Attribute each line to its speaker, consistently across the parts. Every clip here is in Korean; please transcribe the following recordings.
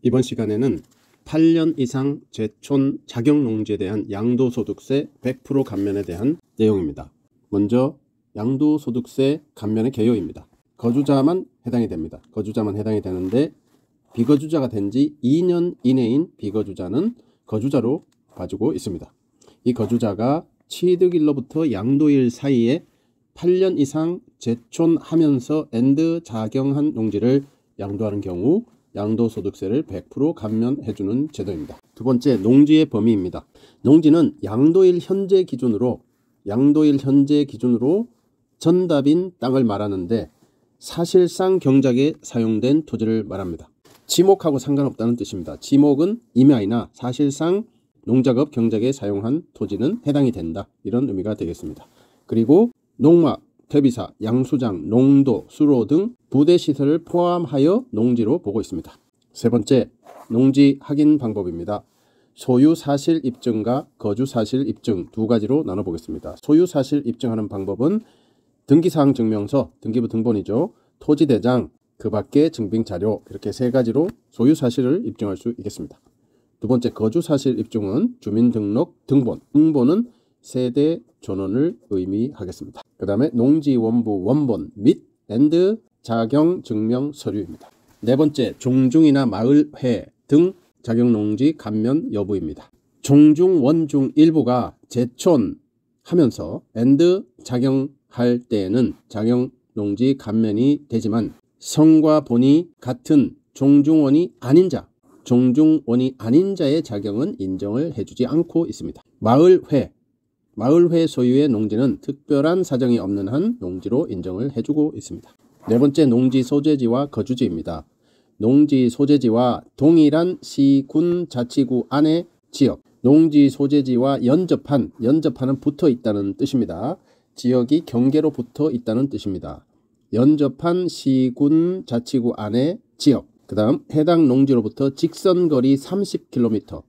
Speaker 1: 이번 시간에는 8년 이상 제촌 자격농지에 대한 양도소득세 100% 감면에 대한 내용입니다. 먼저 양도소득세 감면의 개요입니다. 거주자만 해당이 됩니다. 거주자만 해당이 되는데 비거주자가 된 지 2년 이내인 비거주자는 거주자로 봐주고 있습니다. 이 거주자가 취득일로부터 양도일 사이에 8년 이상 제촌하면서 엔드 작용한 농지를 양도하는 경우 양도소득세를 100% 감면해주는 제도입니다. 두 번째, 농지의 범위입니다. 농지는 양도일 현재 기준으로 전답인 땅을 말하는데 사실상 경작에 사용된 토지를 말합니다. 지목하고 상관없다는 뜻입니다. 지목은 임야이나 사실상 농작업 경작에 사용한 토지는 해당이 된다, 이런 의미가 되겠습니다. 그리고 농막, 퇴비사, 양수장, 농도, 수로 등 부대시설을 포함하여 농지로 보고 있습니다. 세 번째, 농지 확인 방법입니다. 소유사실 입증과 거주사실 입증 두 가지로 나눠보겠습니다. 소유사실 입증하는 방법은 등기사항 증명서, 등기부 등본이죠. 토지대장, 그 밖의 증빙자료, 이렇게 세 가지로 소유사실을 입증할 수 있겠습니다. 두 번째, 거주사실 입증은 주민등록 등본, 등본은 세대 전원을 의미하겠습니다. 그 다음에 농지원부 원본 및 엔드 작용 증명 서류입니다. 네 번째, 종중이나 마을회 등 자격농지 감면 여부입니다. 종중, 원중 일부가 제촌하면서 엔드 작용할 때에는 자격농지 감면이 되지만 성과 본이 같은 종중원이 아닌 자의 자격은 인정을 해주지 않고 있습니다. 마을회 소유의 농지는 특별한 사정이 없는 한 농지로 인정을 해주고 있습니다. 네 번째, 농지 소재지와 거주지입니다. 농지 소재지와 동일한 시, 군, 자치구 안의 지역, 농지 소재지와 연접한은 붙어 있다는 뜻입니다. 지역이 경계로 붙어 있다는 뜻입니다. 연접한 시, 군, 자치구 안의 지역, 그 다음 해당 농지로부터 직선거리 30km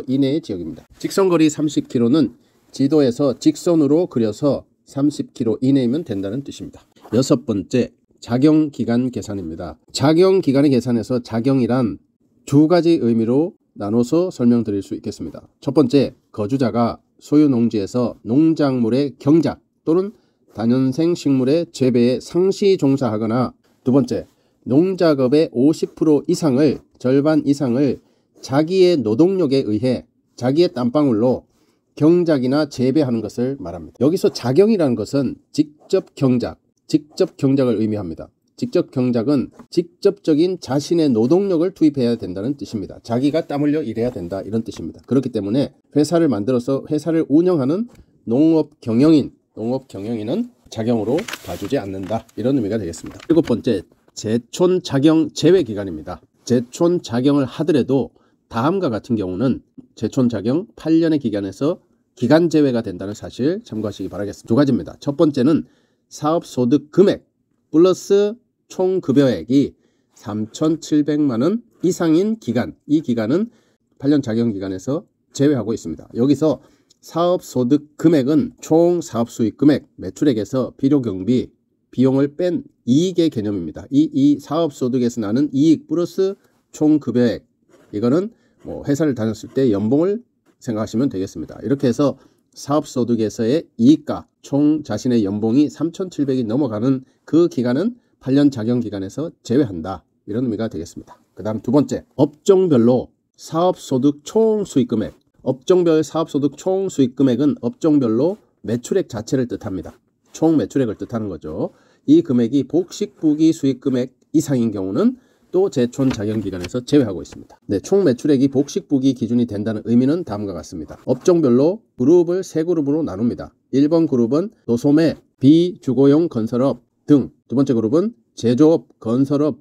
Speaker 1: 이내의 지역입니다. 직선거리 30km는 지도에서 직선으로 그려서 30km 이내이면 된다는 뜻입니다. 여섯 번째, 작용기간 계산입니다. 작용기간의 계산에서 작용이란 두 가지 의미로 나눠서 설명드릴 수 있겠습니다. 첫 번째, 거주자가 소유 농지에서 농작물의 경작 또는 다년생 식물의 재배에 상시 종사하거나, 두 번째, 농작업의 50% 이상을, 절반 이상을 자기의 노동력에 의해 자기의 땀방울로 경작이나 재배하는 것을 말합니다. 여기서 작용이라는 것은 직접 경작을 의미합니다. 직접 경작은 직접적인 자신의 노동력을 투입해야 된다는 뜻입니다. 자기가 땀 흘려 일해야 된다, 이런 뜻입니다. 그렇기 때문에 회사를 만들어서 회사를 운영하는 농업 경영인은 작용으로 봐주지 않는다, 이런 의미가 되겠습니다. 일곱 번째, 제촌 작용 제외 기간입니다. 제촌 작용을 하더라도 다음과 같은 경우는 제촌 작용 8년의 기간에서 기간 제외가 된다는 사실 참고하시기 바라겠습니다. 두 가지입니다. 첫 번째는 사업소득 금액 플러스 총 급여액이 3,700만 원 이상인 기간, 이 기간은 8년 작용 기간에서 제외하고 있습니다. 여기서 사업소득 금액은 총 사업수익 금액, 매출액에서 비료경비, 비용을 뺀 이익의 개념입니다. 이 사업소득에서 나는 이익 플러스 총 급여액, 이거는 회사를 다녔을 때 연봉을 생각하시면 되겠습니다. 이렇게 해서 사업소득에서의 이익과 총 자신의 연봉이 3,700이 넘어가는 그 기간은 8년 작용기간에서 제외한다, 이런 의미가 되겠습니다. 그 다음 두 번째, 업종별로 사업소득 총 수익금액. 업종별 사업소득 총 수익금액은 업종별로 매출액 자체를 뜻합니다. 총 매출액을 뜻하는 거죠. 이 금액이 복식부기 수익금액 이상인 경우는 또 제촌 작용기간에서 제외하고 있습니다. 네, 총 매출액이 복식부기 기준이 된다는 의미는 다음과 같습니다. 업종별로 그룹을 세 그룹으로 나눕니다. 1번 그룹은 도소매, 비주거용 건설업 등. 두 번째 그룹은 제조업, 건설업,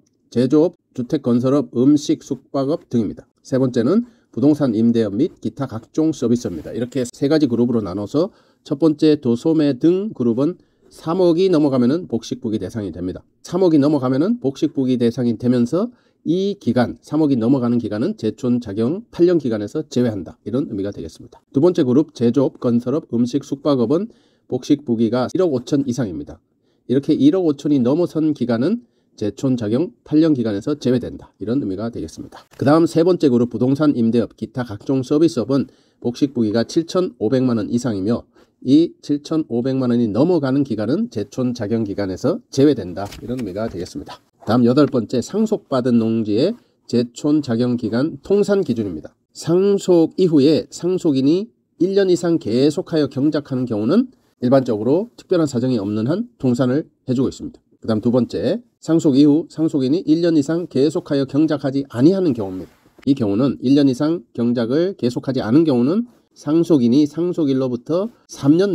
Speaker 1: 주택건설업, 음식, 숙박업 등입니다. 세 번째는 부동산 임대업 및 기타 각종 서비스입니다. 이렇게 세 가지 그룹으로 나눠서 첫 번째 도소매 등 그룹은 3억이 넘어가면은 복식부기 대상이 됩니다. 3억이 넘어가면은 복식부기 대상이 되면서 이 기간, 3억이 넘어가는 기간은 제촌 작용 8년 기간에서 제외한다, 이런 의미가 되겠습니다. 두 번째 그룹 제조업, 건설업, 음식, 숙박업은 복식부기가 1억 5천 이상입니다. 이렇게 1억 5천이 넘어선 기간은 제촌 작용 8년 기간에서 제외된다. 이런 의미가 되겠습니다. 그 다음 세 번째 그룹 부동산 임대업 기타 각종 서비스업은 복식부기가 7,500만 원 이상이며 이 7,500만 원이 넘어가는 기간은 제촌 작용 기간에서 제외된다. 이런 의미가 되겠습니다. 다음 여덟 번째 상속받은 농지의 제촌 작용 기간 통산 기준입니다. 상속 이후에 상속인이 1년 이상 계속하여 경작하는 경우는 일반적으로 특별한 사정이 없는 한 통산을 해주고 있습니다. 그 다음 두 번째 상속 이후 상속인이 1년 이상 계속하여 경작하지 아니하는 경우입니다. 이 경우는 1년 이상 경작을 계속하지 않은 경우는 상속인이 상속일로부터 3년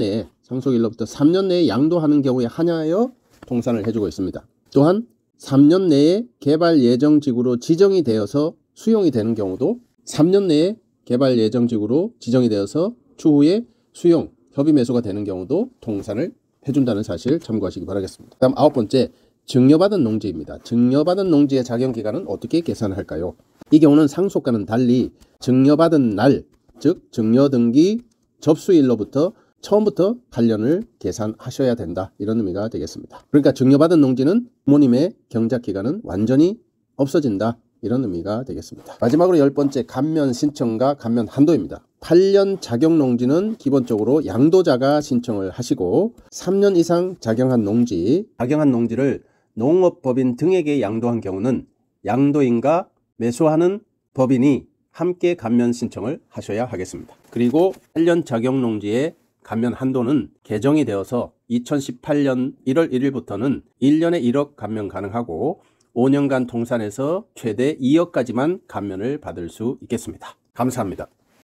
Speaker 1: 내에 양도하는 경우에 한하여 통산을 해주고 있습니다. 또한 3년 내에 개발 예정지구로 지정이 되어서 수용이 되는 경우도 3년 내에 개발 예정지구로 지정이 되어서 추후에 수용, 협의 매수가 되는 경우도 통산을 해준다는 사실 참고하시기 바라겠습니다. 다음 아홉 번째 증여받은 농지입니다. 증여받은 농지의 작용기간은 어떻게 계산할까요? 이 경우는 상속과는 달리 증여받은 날, 즉 증여등기 접수일로부터 처음부터 8년을 계산하셔야 된다. 이런 의미가 되겠습니다. 그러니까 증여받은 농지는 부모님의 경작기간은 완전히 없어진다. 이런 의미가 되겠습니다. 마지막으로 열 번째 감면 신청과 감면 한도입니다. 8년 작용 농지는 기본적으로 양도자가 신청을 하시고 3년 이상 작용한 농지를 농업법인 등에게 양도한 경우는 양도인과 매수하는 법인이 함께 감면 신청을 하셔야 하겠습니다. 그리고 8년 작용 농지의 감면 한도는 개정이 되어서 2018년 1월 1일부터는 1년에 1억 감면 가능하고 5년간 통산해서 최대 2억까지만 감면을 받을 수 있겠습니다. 감사합니다.